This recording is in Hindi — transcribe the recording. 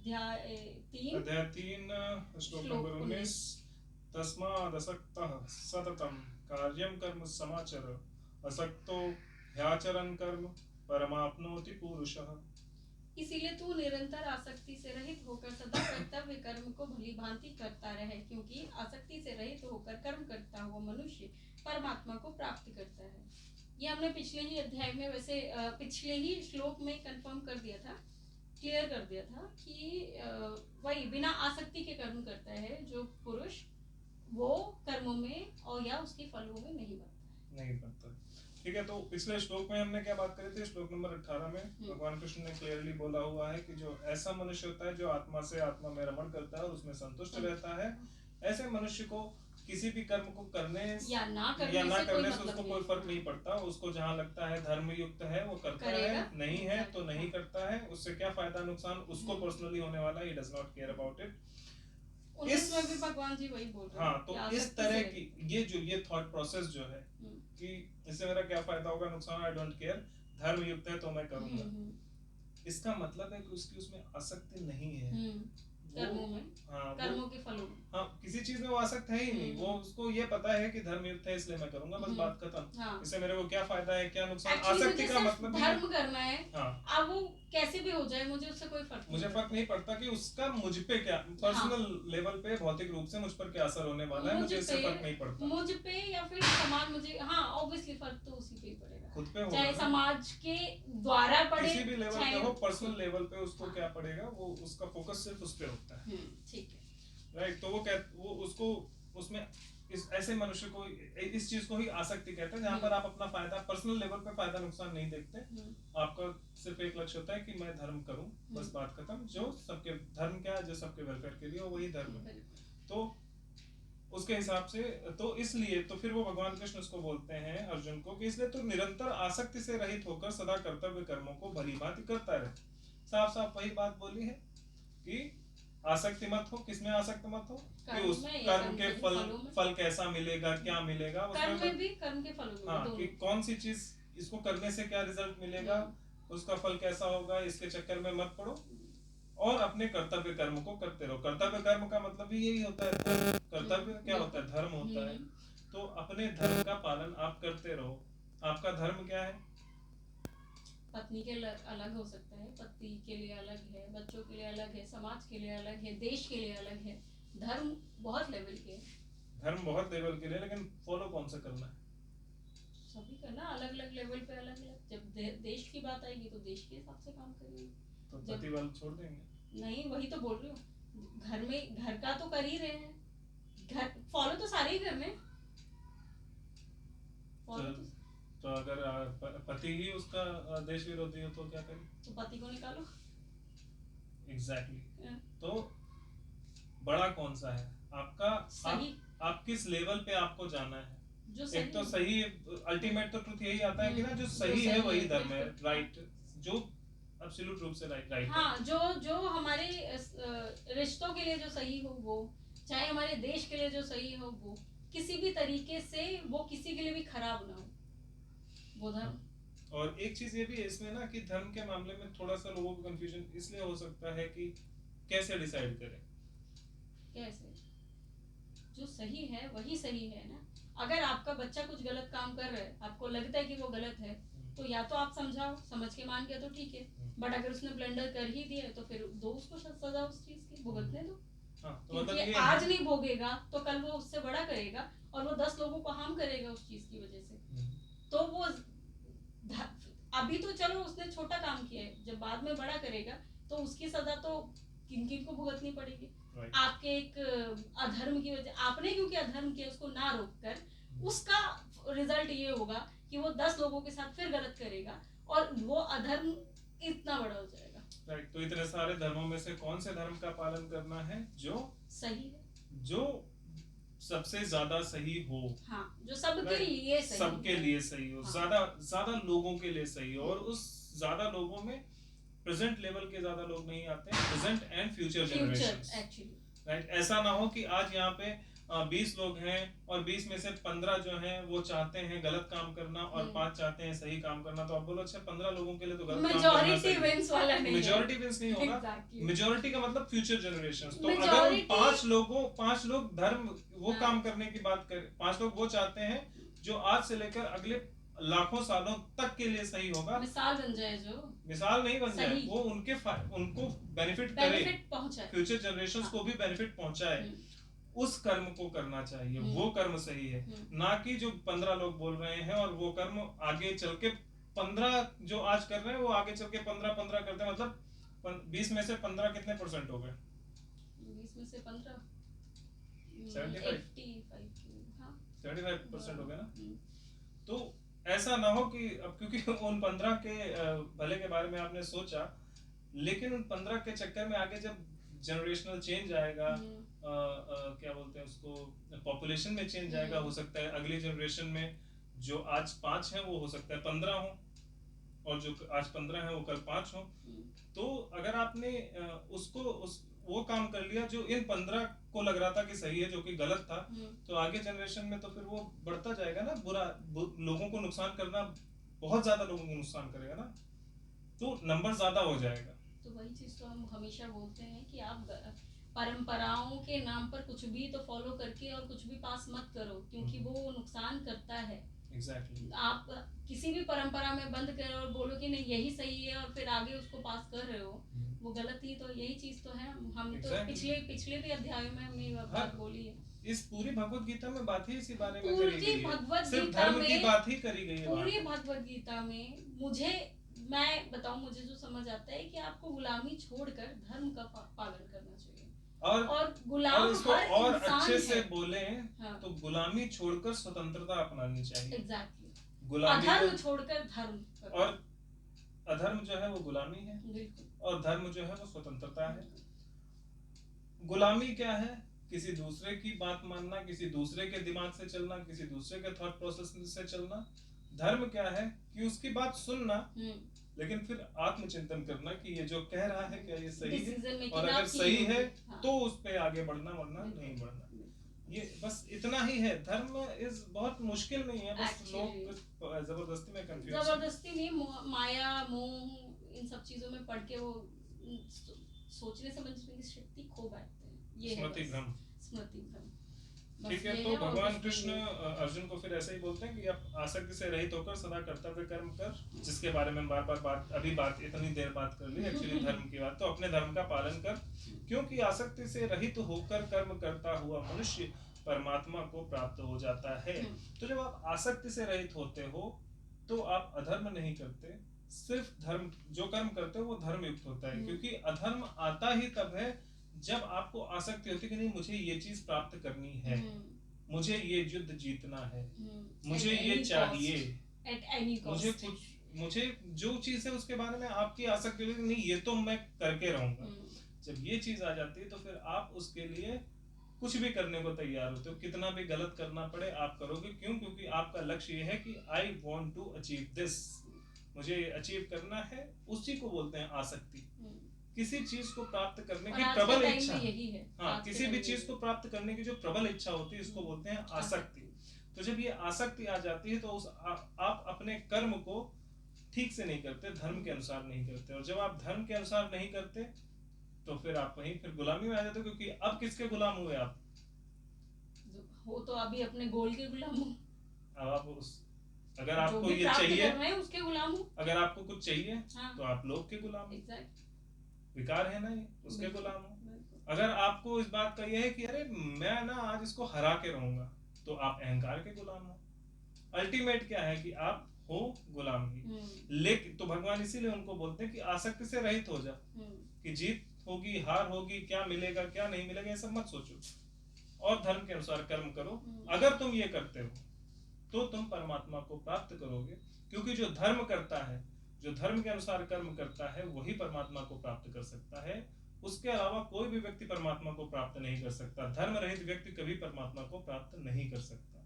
अध्याय 3 श्लोक नंबर 19। तस्मादसक्तः सततं कार्यं कर्म समाचर, असक्तो ह्याचरन् कर्म परमाप्नोति पुरुषः। इसीलिए तू निरंतर आसक्ति से रहित होकर सदा कर्तव्य कर्म को भली भांति करता रहे, क्योंकि आसक्ति से रहित होकर कर्म करता हुआ मनुष्य परमात्मा को प्राप्त करता है। ये हमने पिछले ही अध्याय में, वैसे पिछले ही श्लोक में कंफर्म कर दिया था, क्लियर कर दिया था कि वही बिना आसक्ति के कर्म करता है जो पुरुष, वो कर्मों में और या उसके फलों में नहीं बनता। ठीक है, तो पिछले श्लोक में हमने क्या बात करी थी? श्लोक नंबर 18 में भगवान कृष्ण ने क्लियरली बोला हुआ है कि जो ऐसा मनुष्य होता है जो आत्मा से आत्मा में रमण करता है और उसमें संतुष्ट रहता है, ऐसे मनुष्य को किसी भी कर्म को करने या ना करने से उसको कोई फर्क नहीं पड़ता। उसको जहाँ लगता है धर्म युक्त है वो करता है, नहीं है तो नहीं करता है। उससे क्या फायदा नुकसान उसको पर्सनली होने वाला है, he does not care about it। इसमें भी भगवान जी वही बोल रहे हैं। हाँ, तो इस तरह की ये थॉट प्रोसेस जो है कि इससे मेरा क्या फायदा होगा, नुकसान, आई डोंट केयर, धर्म युक्त है तो मैं करूंगा, इसका मतलब है कि उसकी उसमें आसक्ति नहीं है कर्मों में, कर्मों के फलों में। हाँ, किसी चीज में वो आसक्त है ही नहीं। वो उसको ये पता है कि धर्म युक्त है इसलिए मैं करूंगा, बस बात खत्म। हाँ। इससे मेरे को क्या फायदा है, क्या नुकसान, आसक्ति का मतलब धर्म करना है। हाँ। अब वो कैसे भी हो जाए मुझे उससे कोई फर्क नहीं पड़ता कि उसका मुझ पे क्या पर्सनल लेवल पे भौतिक रूप से मुझ पर क्या असर होने वाला है, मुझे इससे फर्क नहीं पड़ता। मुझ पे या फिर समाज मुझे, हाँ ऑब्वियसली फर्क तो उसी पे ही पड़ेगा, खुद पे चाहे समाज के द्वारा पड़े, किसी भी लेवल पे हो, पर्सनल लेवल पे उसको क्या पड़ेगा, वो उसका फोकस सिर्फ उस पे होता है। ठीक है, राइट। तो वो उसको उसमें इस ऐसे मनुष्य को इस चीज को ही आसक्ति कहते हैं, जहाँ पर आप अपना फायदा पर्सनल लेवल पे फायदा नुकसान नहीं देखते। आपका सिर्फ एक लक्ष्य होता है कि मैं धर्म करूं, बस बात खत्म। जो सबके धर्म क्या है, जो सबके वेलफेयर के लिए हो, वही धर्म है। तो उसके हिसाब से, तो इसलिए तो फिर वो भगवान कृष्ण उसको बोलते हैं अर्जुन को कि इसलिए तो निरंतर आसक्ति से रहित होकर सदा कर्तव्य कर्मों को भली भांति करता रहे। साफ साफ वही बात बोली है कि आसक्ति मत हो। किसमें आसक्त मत हो कि उस कर्म के फल कैसा मिलेगा, क्या मिलेगा, कर्म में भी कर्म के फलों में, हाँ, कि कौन सी चीज इसको करने से क्या रिजल्ट मिलेगा, उसका फल कैसा होगा, इसके चक्कर में मत पड़ो और अपने कर्तव्य कर्म को करते रहो। कर्तव्य कर्म का मतलब भी यही होता है। कर्तव्य क्या होता है? धर्म होता है। तो अपने धर्म का पालन आप करते रहो। आपका धर्म क्या है? पत्नी के अलग हो सकता है, पति के लिए अलग है, बच्चों के लिए अलग है, समाज के लिए अलग है, देश के लिए अलग है। धर्म बहुत लेवल के, धर्म बहुत लेवल के लिए, लेकिन फॉलो कौन सा करना है? सभी करना, अलग अलग लेवल पे अलग अलग। जब देश की बात आएगी तो देश के हिसाब से काम करेंगे। तो पति वाल छोड़ देंगे? नहीं, वही तो बोल रही हूँ, घर में घर का तो कर ही रहे हैं, घर फॉलो तो सारे ही कर रहे हैं। तो अगर पति ही उसका देश विरोधी हो तो क्या करें? तो पति को निकालो। एग्जैक्टली। तो बड़ा कौन सा है आपका? सही। आप किस लेवल पे आपको जाना है? एक तो सही, अल्टीमेट तो ट्रुथ यही आता है कि ना जो सही है वही धर्म है, राइट, जो एब्सोल्यूट रूप से राइट हाँ, जो हमारे रिश्तों के लिए जो सही हो वो, चाहे हमारे देश के लिए जो सही हो वो, किसी भी तरीके से वो किसी के लिए भी खराब ना हो, वो धर्म। और एक चीज ये भी है इसमें ना कि धर्म के मामले में थोड़ा सा लोगों को कंफ्यूजन इसलिए हो सकता है कि कैसे डिसाइड करें। कैसे? जो सही है वही सही है ना। अगर आपका बच्चा कुछ गलत काम कर रहा है, आपको लगता है कि वो गलत है, तो या तो आप समझाओ, समझ के मान गया तो ठीक है, बट अगर उसने ब्लंडर कर ही दिया तो फिर दो उसको सजा उस चीज की, भुगतने दो। तो क्योंकि आज नहीं भोगेगा तो कल वो उससे बड़ा करेगा और वो 10 लोगों को हार्म करेगा उस चीज की वजह से। तो वो अभी तो चलो उसने छोटा काम किया है, जब बाद में बड़ा करेगा तो उसकी सजा तो किन किन को भुगतनी पड़ेगी। आपके एक अधर्म की वजह, आपने क्योंकि अधर्म किया उसको ना रोककर, उसका रिजल्ट ये होगा कि वो 10 लोगों के साथ फिर गलत करेगा और वो अधर्म इतना बड़ा हो जाएगा। राइट। तो इतने सारे धर्मों में से कौन से धर्म का पालन करना है जो सही है, जो सबसे ज्यादा सही हो, हाँ, जो सबके लिए सही, सबके लिए सही हो, ज्यादा लोगों के लिए सही हो। और उस ज्यादा लोगों में प्रेजेंट लेवल के ज्यादा लोग नहीं आते हैं, present and future generations, actually. Right. ऐसा ना हो कि आज यहाँ पे 20 लोग हैं और 20 में से 15 जो हैं वो चाहते हैं गलत काम करना और 5 चाहते हैं सही काम करना, तो आप बोलो अच्छा 15 लोगों के लिए तो गलत काम करना मेजॉरिटी सही है। विंस वाला नहीं है। मेजॉरिटी विंस नहीं होगा। Exactly. मेजॉरिटी का मतलब फ्यूचर जनरेशंस। तो अगर उन Majority- 5 लोग धर्म वो हाँ। काम करने की बात करें, 5 लोग वो चाहते हैं जो आज से लेकर अगले लाखों सालों तक के लिए सही होगा, मिसाल बन जाए, जो मिसाल नहीं बन जाए, सही। वो उनको बेनिफिट करे, बेनिफिट पहुंचाए। फ्यूचर जनरेशंस हाँ। को भी बेनिफिट पहुंचाए, उस कर्म को करना चाहिए, वो कर्म सही है। ना कि जो 15 लोग बोल रहे हैं और वो कर्म आगे चल के 15 जो आज कर रहे हैं वो आगे चल के 15 करते हैं, मतलब 20 में से 15 कितने परसेंट हो गए? 20 में से 15 75 हाँ 75% हो गए ना। तो ऐसा ना हो कि अब क्योंकि उन 15 के भले के बारे में आपने सोचा, लेकिन उन 15 के चक्कर में आगे जब जनरेशनल चेंज आएगा, क्या बोलते हैं उसको, पॉपुलेशन में चेंज आएगा, हो सकता है अगली जनरेशन में जो आज 5 है वो हो सकता है 15 हो, और जो आज 15 है वो कल 5 हो। तो अगर आपने वो काम कर लिया जो इन 15 को लग रहा था कि सही है, जो कि गलत था, तो आगे जनरेशन में तो फिर वो बढ़ता जाएगा ना, लोगों को नुकसान करना, बहुत ज्यादा लोगों को नुकसान करेगा ना, तो नंबर ज्यादा हो जाएगा। तो वही चीज तो हम हमेशा बोलते हैं कि आप परंपराओं के नाम पर कुछ भी तो फॉलो करके और कुछ भी पास मत करो, क्योंकि वो नुकसान करता है। Exactly. आप किसी भी परंपरा में बंद करो और बोलो कि नहीं यही सही है और फिर आगे उसको पास कर रहे हो, वो गलत ही, तो यही चीज तो है। हम Exactly. तो पिछले भी अध्याय में हमने ये बात बोली है। इस पूरी भगवत गीता में बात ही इसी बारे में पूरी करी गई है, भगवत सिर्फ गीता धर्म की में- बात ही करी गई है। पूरी भगवत गीता में मैं बताऊं, मुझे जो समझ आता है कि आपको गुलामी छोड़कर धर्म का पालन करना चाहिए, और गुलाम और इसको हर और इंसान अच्छे से है। बोले हाँ। तो गुलामी छोड़कर स्वतंत्रता अपनानी चाहिए। एग्जैक्टली। गुलामी अधर्म छोड़कर धर्म करो। और अधर्म जो है वो गुलामी है, बिल्कुल। और धर्म जो है वो स्वतंत्रता है। गुलामी क्या है? किसी दूसरे की बात मानना, किसी दूसरे के दिमाग से चलना, किसी दूसरे के थॉट प्रोसेस से चलना। धर्म क्या है? कि उसकी बात सुनना, लेकिन फिर आत्मचिंतन करना कि ये जो कह रहा है क्या ये सही है, और अगर सही है तो उस पे आगे बढ़ना, वरना नहीं बढ़ना। ये बस इतना ही है। धर्म इस बहुत मुश्किल नहीं है, बस लोग जबरदस्ती में कंफ्यूज, जबरदस्ती नहीं, माया मोह इन सब चीजों में पड़ के वो सोचने समझने की शक्ति खो बैठते हैं। ये स्मृति भ्रम। ठीक है, तो भगवान कृष्ण अर्जुन को फिर ऐसे ही बोलते हैं कि आप आसक्ति से रहित होकर सदा कर्तव्य कर्म कर, जिसके बारे में बार इतनी देर बात कर ली एक्चुअली धर्म की बात। तो अपने धर्म का पालन कर, क्योंकि आसक्ति से रहित होकर कर्म करता हुआ मनुष्य परमात्मा को प्राप्त हो जाता है। तो जब आप आसक्ति से रहित होते हो तो आप अधर्म नहीं करते, सिर्फ धर्म जो कर्म करते हो वो धर्म युक्त होता है। क्योंकि अधर्म आता ही तब है जब आपको आसक्ति होती है कि नहीं मुझे ये चीज प्राप्त करनी है, मुझे ये युद्ध जीतना है, मुझे ये चाहिए, मुझे जो चीज है उसके बारे में आपकी आसक्ति होती है, नहीं ये तो मैं करके रहूंगा। जब ये चीज आ जाती है तो फिर आप उसके लिए कुछ भी करने को तैयार होते हो, कितना भी गलत करना पड़े आप करोगे। क्यों? क्योंकि आपका लक्ष्य ये है कि I want to achieve this, मुझे अचीव करना है। उसी को बोलते हैं आसक्ति। किसी चीज को प्राप्त करने की प्रबल इच्छा, यही है। हाँ, किसी भी चीज को प्राप्त करने की जो प्रबल इच्छा होती है इसको बोलते हैं आसक्ति। तो जब ये आसक्ति आ जाती है तो आप अपने कर्म को ठीक से नहीं करते, धर्म के अनुसार नहीं करते, और जब आप धर्म के अनुसार नहीं करते तो फिर आप वहीं फिर गुलामी में आ जाते हो। क्योंकि अब किसके गुलाम हुए आप? हो तो अभी अपने गोल के गुलाम हो। अब आप अगर आपको ये चाहिए, उसके गुलाम हो। अगर आपको कुछ चाहिए तो आप लोग के गुलाम हो। विकार है ना ये, उसके गुलाम हो। अगर आपको इस बात का ये है कि अरे मैं ना आज इसको हरा के रहूंगा, तो आप अहंकार के गुलाम हो। अल्टीमेट क्या है कि आप हो गुलाम ही। लेकिन तो भगवान इसीलिए उनको बोलते हैं कि आसक्ति से रहित हो जा, कि जीत होगी हार होगी, क्या मिलेगा क्या नहीं मिलेगा ये सब मत सोचो, और धर्म के अनुसार कर्म करो। अगर तुम ये करते हो तो तुम परमात्मा को प्राप्त करोगे। क्योंकि जो धर्म करता है, जो धर्म के अनुसार कर्म करता है, वही परमात्मा को प्राप्त कर सकता है। उसके अलावा कोई भी व्यक्ति परमात्मा को प्राप्त नहीं कर सकता। धर्म रहित व्यक्ति कभी परमात्मा को प्राप्त नहीं कर सकता।